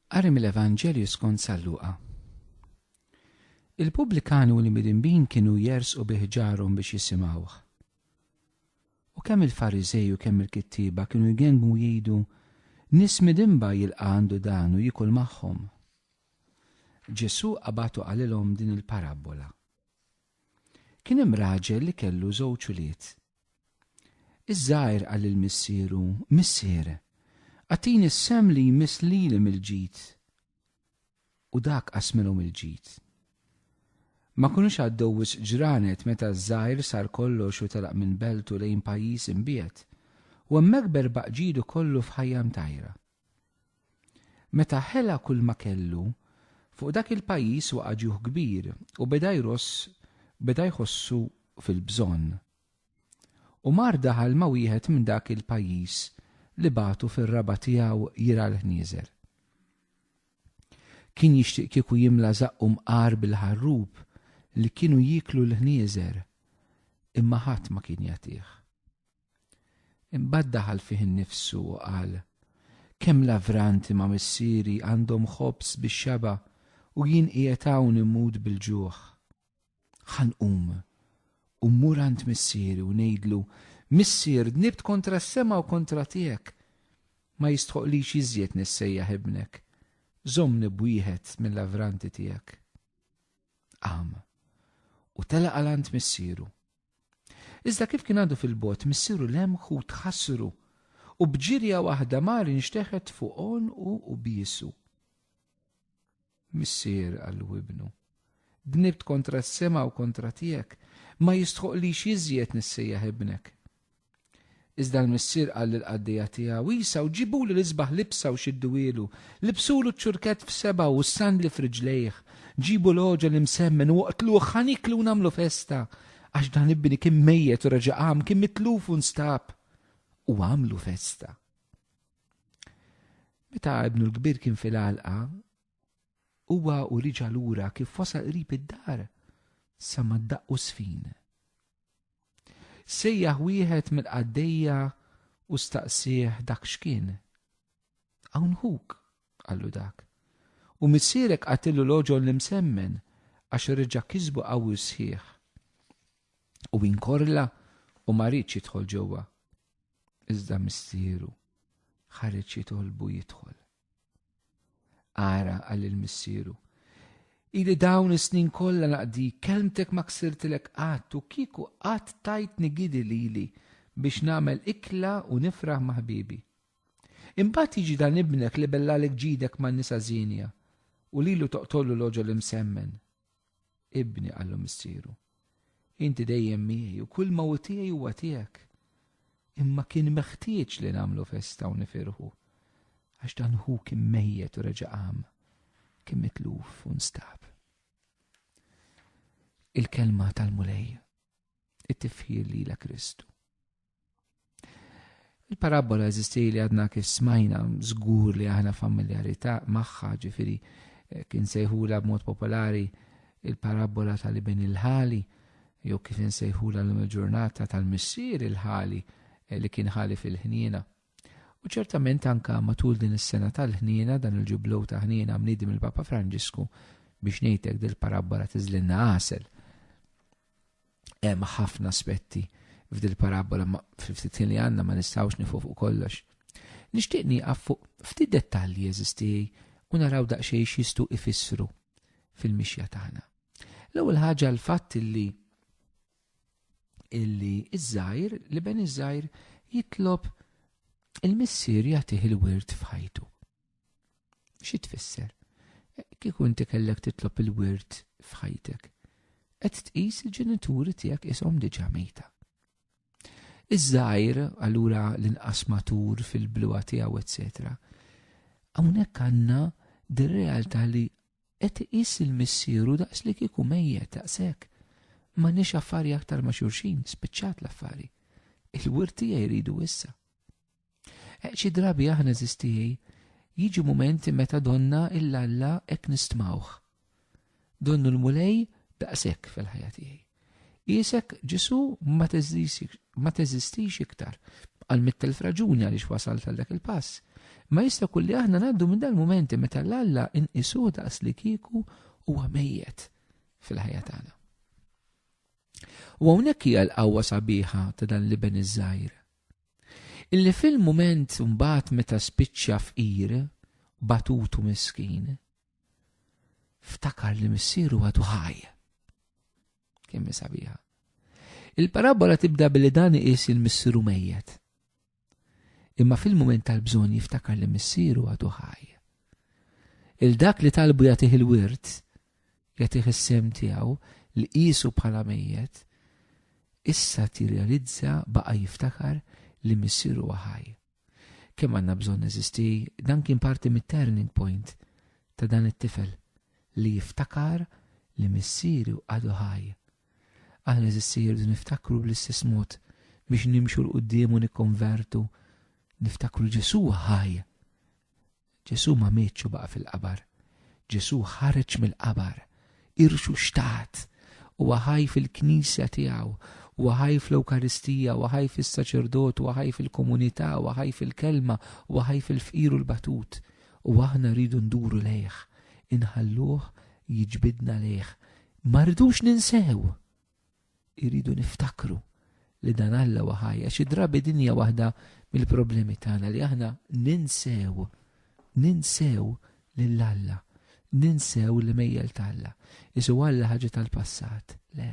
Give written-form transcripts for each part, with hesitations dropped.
Qari mill-Evanġelju skont San Luqa. Il-pubblikani u l-midinbin kienu jersqu biħġarhom biex jisimgħuh. U kemm il-Fariżej u kemm il-kittiba kienu jgħenbu jgħidu nies midinba jilqa' għandu dan u jikul magħhom. Ġesu qabatu qalilhom din il-parabola. Kien hemm raġel li kellu żewġ ulied. Iż-żgħir qal lill-missieru: Missier, għatini s-sem li jmiss lili mill-ġid. U dak qasmilhom il-ġid. Ma kunux għaddew wisq ġranet meta ż-żgħir sar kollox u telaq minn beltu lejn pajjiż imbiet, u hemmhekk berbaq ġiedu kollu f'ħajja mtajra. Meta ħela kull ma kellu, fuq dak il-pajjiż waqa' ġuħ kbir u beda jħossu fil-bżonn. U mar daħal ma' wieħed minn dak il-pajjiż li batu fir-raba tiegħu jira l-ħnieżer. Kien jixtieq kieku jimla zaqqu mqar bil-ħarrub li kienu jiklu l-ħnieżer, imma ħadd ma kien jagħtih. Imbagħad daħal fih innifsu u qal: kemm lavranti ma' missieri għandhom ħobs bix-xaba u jien qiegħed hawn immut bil-ġuħ. Ħanqum u mmur għand missieri u ngħidlu: Missier, dnibt kontra s-sema u kontra tiegħek. Ma jistħoqlix iżjed nissejjaħ ibnek. Żommni b'wieħed mill-lavranti tiegħek. Qam u telaq għand missieru. Iżda kif kien għandu fil-bot, missieru lemħu tħassru u bġirja waħda mar inxteħet fuqon u biesu. Missier għallu ibnu: dnibt kontra s-sema u kontra tiegħek, ma jistħoqlix iżjed nissejjaħ ibnek. Iżda l-missier qal lill-qaddija tiegħu: Isa u ġibulu l-isbaħ libsa u xidduwielu, libsulu ċ-ċurkett f'seba' u s-sandli f'riġlejh, ġibu l-oġa li msemmen u waqtluh ħaniklu u nagħmlu festa, għax dan ibni kien mejjet u reġa' qam, kien mitluf u nstab. U għamlu festa. Meta ibnu l-kbir kien fil-għalqa, huwa u riġa lura kif wasal qrib id-dar sa ma ddaqqu sfin. Sejjaħ wieħed mill-qaddejja u staqsih dak x'kien. Hawn huk, qallu dak. U missierek qatillu l-oġol li msemmen għax reġa' kisbu qawwi sħiħ. U inkorla u ma rridx jidħol ġewwa. Iżda missieru ħareġ jitolbu jidħol. Ara qal il-missieru: ili dawn is-snin kollha naqdi kelmtek ma ksirtilek qatt u kieku qatt tajtni gidi lili biex nagħmel ikla u nifraħ ma' ħbibi. Imbagħad jiġi dan ibnek li bellalek ġidek man nisa żienja u lilu toqtollu l-oġol imsemmen. Ibni qallu missieru: inti dejjem miegħi u kull ma hu tiegħi huwa tiegħek. Imma kien meħtieġ li nagħmlu festa u nifirħu għax dan hu kien mejjet u reġa' qam, kien mitluf u nstab. Il-kelma tal-mulej, it-tifħir lila Kristu. Il-parabola eżisti li għadna kif smajna, żgur li aħna familjarità magħha, ġifieri kien sejħula b'mod popolari il-parabola tal-ibn il-ħali, jew kif insejħula l-ġurnata tal-missier il-ħali li kien ħali fil-ħniena. U ċertament anka matul din is-sena tal-ħniena dan il-ġublow ta' ħniena mniedim il-Papa Franġisku biex ngħidlek dil-parabola tiżlilna għasel. Hemm ħafna aspetti f'dil parabola ftit li għandna ma nistgħux nifu fuq kollox. Nixtieq nieqaf fuq ftit dettalji eżistej u naraw daqsxejn x'jistgħu ifissru fil-mixja tagħna. L-ewwel ħaġa l-fatt illi iż-żgħir li ben iż-żgħir jitlob il-missier jagħtih il-wirt f'ħajtu. X'i tfisser? Kieku inti kellek titlob il-wirt f'ħajtek, qed tqis il-ġenituri tiegħek ishom diġà mejta. Iż-żgħir allura l-inqas matur fil-bluwa tiegħu etc. Hawnhekk għandna dir-realtà li qed iqis il-missieru daqs li kieku mejjed daqshekk. M'għandniex affari aktar ma' xulxin, spiċċat l-affari. Il-wirt tiegħi jridu issa. Xi drabi aħna eżistijej jiġu momenti meta donna il-Alla hekk nistmawh. Donnu l-mulej daqshekk fil-ħajja tiegħi. Isek Ġesu ma teżistix iktar. Għal mit-telf raġuni għaliex wasalt għal dak il-pass. Ma jista' kulli aħna ngħaddu minn dal-mumenti meta l-Alla inqisuh daqs li kieku huwa mejjed fil-ħajja tagħna. U hawnhekk hija l-qawwa sabiħa ta' dan l-iben iż-żgħir. Illi fil-mument mbagħad meta spiċċa fqir, batut u miskin, ftakar li missieru għadu ħaj. Kemm sabiħa. Il-parabola tibda billi dan iqis il-missieru mejjed. Imma fil-mument tal-bżonn jiftakar li missieru għadu ħaj. Il-dak li talbu jagħtih il-wirt, jagħtih is-sem tiegħu li qisu bħala mejjed, issa tirrealizza baqa' jiftakar li missieru ħaj. Kemm għandna bżonn eżisti, dan kien parti mit-turning point ta' dan it-tifel li jiftakar li missieru għadu ħaj. Aħna eżisti jirdu niftakru bl-istess mod biex nimxu l-qudiem u nikkonvertu, niftakru Ġesu ħaj. Ġesu ma mietx baqa' fil-qabar. Ġesu ħareġ mill-qabar, irxu xtat, u ħaj fil-knisja tiegħu, u ħaj fl-Ewkaristija, u ħaj fis-saċerdot, u ħaj fil-komunità, u ħaj fil-kelma, u ħaj fil-fqir u l-batut. U aħna rridu nduru lejh, inħalluh jiġbidna lejh. Ma rridux ninsew. Irridu niftakru li dan Alla ħaj, għax id-drabi dinja waħda mill-problemi tagħna li aħna ninsew lill-Alla, ninsew li mejjel talla. Isu Alla ħaġa tal-passat. Le,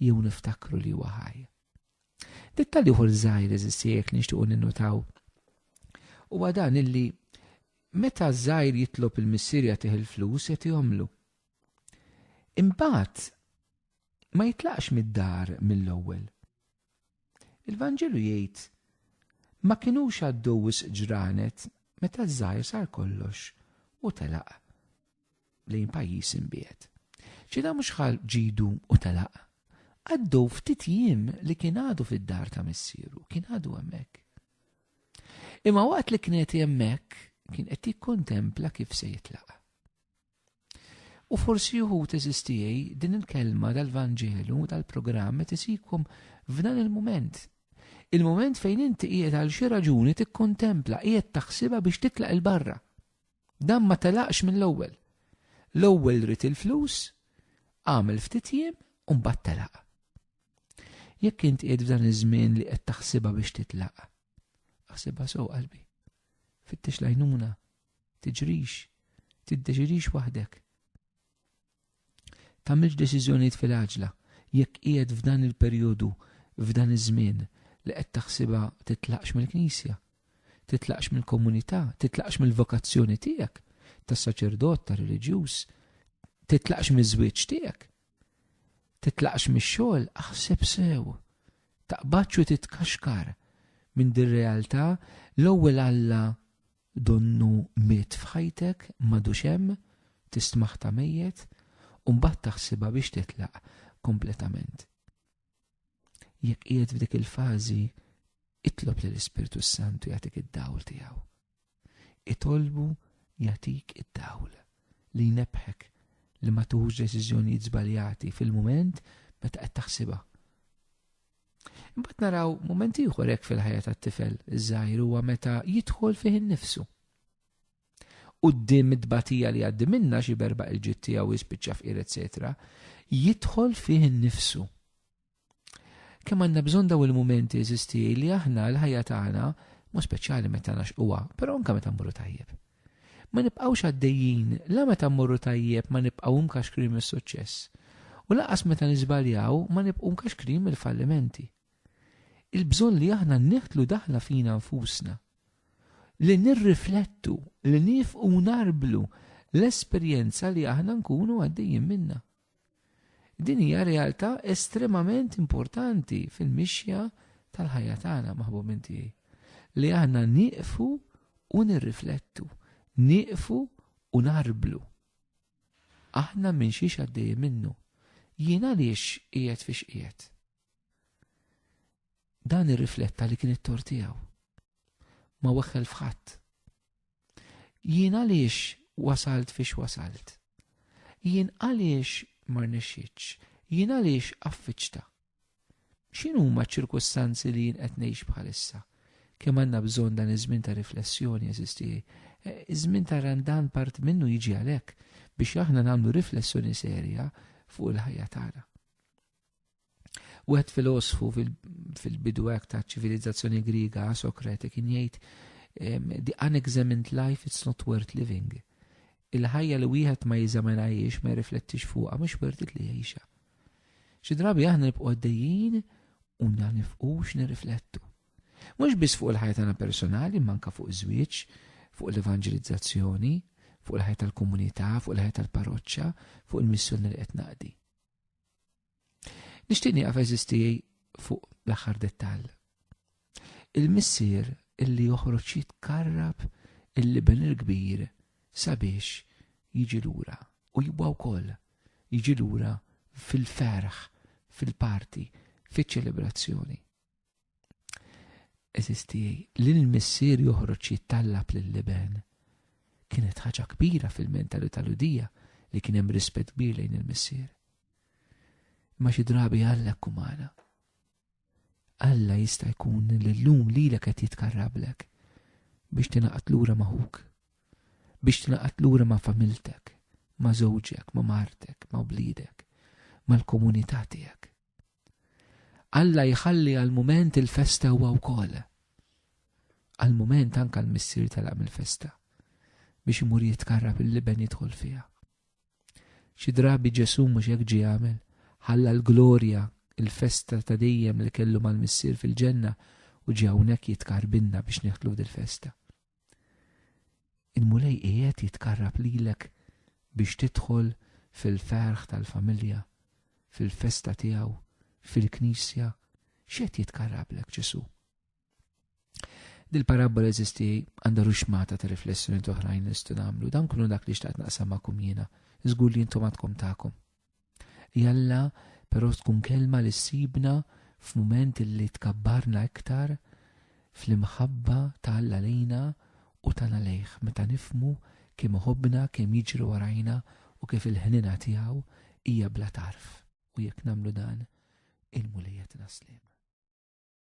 jew niftakru li huwa ħaj. Dettalji uħor żgħir eżistijek nixtiequ ninnotaw. Huwa dan illi meta żgħir jitlob il-missier jagħtih il-flus jagħtihomlu. Imbagħad ma jitlaqx mid-dar mill-ewwel. Il-Vanġelu jgħid ma kinux għaddowis ġranet meta żgħir sar kollox u telaq lejn pajjiż imbiet. Ċida mhux ħal ġidu u telaq. Għaddew ftit jiem li kien għadu fid-dar ta' missieru, kien għadu hemmhekk. Imma waqt li kien qed hemmhekk kien qed jikkontempla kif se jitlaq. U forsi wħud eżistijej din il-kelma tal-Vanġelu tal-programm qed isikom f'dan il-mument. Il-moment fejn inti qiegħed għal xi raġuni tikkontempla, qiegħed taħsibha biex titlaq il-barra. Dan ma telaqx mill-ewwel. L-ewwel rid il-flus, għamel ftit jiem u mbagħad telaq. Jekk inti qiegħed f'dan iż-żmien li qed taħsibha biex titlaq, aħsibha sew qalbi. Fittex l-għajnuna, tiġrix, tiddeċidix waħdek. Tagħmilx deċiżjonijiet fil-għaġla, jekk qiegħed f'dan il-perjodu, f'dan iż-żmien li qed taħsibha titlaqx mill-Knisja, titlaqx mill-komunità, titlaqx mill-vokazzjoni tiegħek tas-saċerdot, ta' reliġjuż, titlaqx miż-żwieġ tiegħek, titlaqx mix-xogħol, aħseb sew, taqbadx u titkaxkar minn dir-realtà l-ewwel Alla donnu miet f'ħajtek m'għadux hemm, tismaħ ta' mejjed u mbagħad taħsibha biex titlaq kompletament. Jekk qiegħed f'dik il-fażi, itlob lill-Ispiritu Santu jagħtik id-dawl tiegħu. Itolbu jagħtik id-dawl li jnebħek li ma tuħux deċiżjonijiet żbaljati fil-mument meta qed taħsibha. Imbagħad naraw mument ieħor hekk fil-ħajja tat-tifel iż-żgħir huwa meta jidħol fih innifsu. Quddiem id-tbatija li għaddi minnha xi berbaq il-ġid tiegħu jispiċċa fqir eċetera, jidħol fih innifsu. Kemm għandna bżonn daw il-mumenti eżisti li aħna l-ħajja tagħna mhux speċjali meta naxquha, però anke meta mmorru tajjeb. Ma nibqgħux għaddejjin, la meta mmorru tajjeb ma nibqgħu mkaxkrin mis-suċċess. U laqas meta niżbaljaw ma nibqgħu mkaxkrin mill-fallimenti. Il-bżonn li aħna neħtlu daħla fina nfusna. Li nirriflettu, li nifqu narblu l-esperjenza li aħna nkunu għaddejjin minnha. Din hija realtà estremament importanti fil-mixja tal-ħajja tagħna maħbubin tiegħi. Li aħna nieqfu u nirriflettu, nieqfu u narblu. Aħna minn xiex għaddejjin minnu. Jien għaliex qiegħed fiex qiegħed. Dan irrifletta li kien it-tort tiegħu. Ma weħħel f'ħadd. Jien għaliex wasalt fiex wasalt. Jien għaliex ma rnexxietx. Jien għaliex affiċta. X'inhu huma ċ-ċirkustanzi li jien qed ngħix bħalissa? kemm għandna bżonn dan iż-żmien ta' riflessjoni eżisti. Iż-żmien ta' randan part minnu jiġi għalhekk biex aħna nagħmlu riflessjoni serja fuq il-ħajja tagħna. Wieħed filosfu fil-bidu hekk ta' ċivilizzazzjoni Griega, Sokrate, kien jgħid the unexamined life it's not worth living. Il-ħajja li wieħed ma jeżaminajiex, ma jirriflettix fuqha mhux worth it li jgħixha. Xi drabi aħna nibqgħu għaddejjin u ma nifqux nirriflettu. Mhux biss fuq il-ħajja tagħna personali, manka fuq iż-żwieġ, fuq l-evanġelizzazzjoni, fuq il-ħajja tal-komunità, fuq il-ħajja tal-parroċċa, fuq il-missjoni li qed naqdi. Nixtieq nieqaf eżisti fuq l-aħħar dettall. Il-missier illi joħroġ jitkarrab il-liben il-kbir sabiex jiġi lura u jibgħu wkoll jiġi lura fil-ferħ, fil-parti, fiċ-ċelebrazzjoni. Eżisti li l-missier joħroġ jittallab lill-liben kienet ħaġa kbira fil-mentalità tal-Judija li kien hemm rispett kbir lejn il-missier. Ma xi drabi Alla kumana. Alla jista' jkun l-lum lilek qed jitkarrablek biex tingħaqad lura maħuk, biex tingħaqad lura ma' familtek, ma' żewġek, ma' martek, ma' bliedek, mal-komunità tiegħek. Alla jħalli għal-mument il-festa huwa wkoll. Għal-mument anke l-missier tal-għam il-festa biex imur jitkarrab il-liben jidħol fiha. Xi drabi Ġesu mhux hekk ġie jagħmel, ħalla l-glorja il-festa ta' dejjem li kellu mal-missier fil-ġenna u ġie hawnhekk jitkarbilna biex nieħdlu dil-festa. Il-mulej qiegħed jitkarrab lilek biex tidħol fil-ferħ tal-familja, fil-festa tiegħu, fil-knisja, x'qed jitkarrablek Ġesu. Dil-parabola eżisti għandha ruxmata ta' riflessjoni oħrajn nistgħu nagħmlu, dan kullu dak li xtaqt naqsam magħkom jiena, żgur li intom għandkom tagħkom. Jalla però tkun kelma li ssibna f'mument li tkabbarna iktar fl-imħabba ta' Alla lejna u tagħna lejh meta nifhmu kemm iħobbna, kemm jiġri warajna u kif il-ħnina tiegħu hija bla tarf. U jekk nagħmlu dan, il-mulejja tina slim.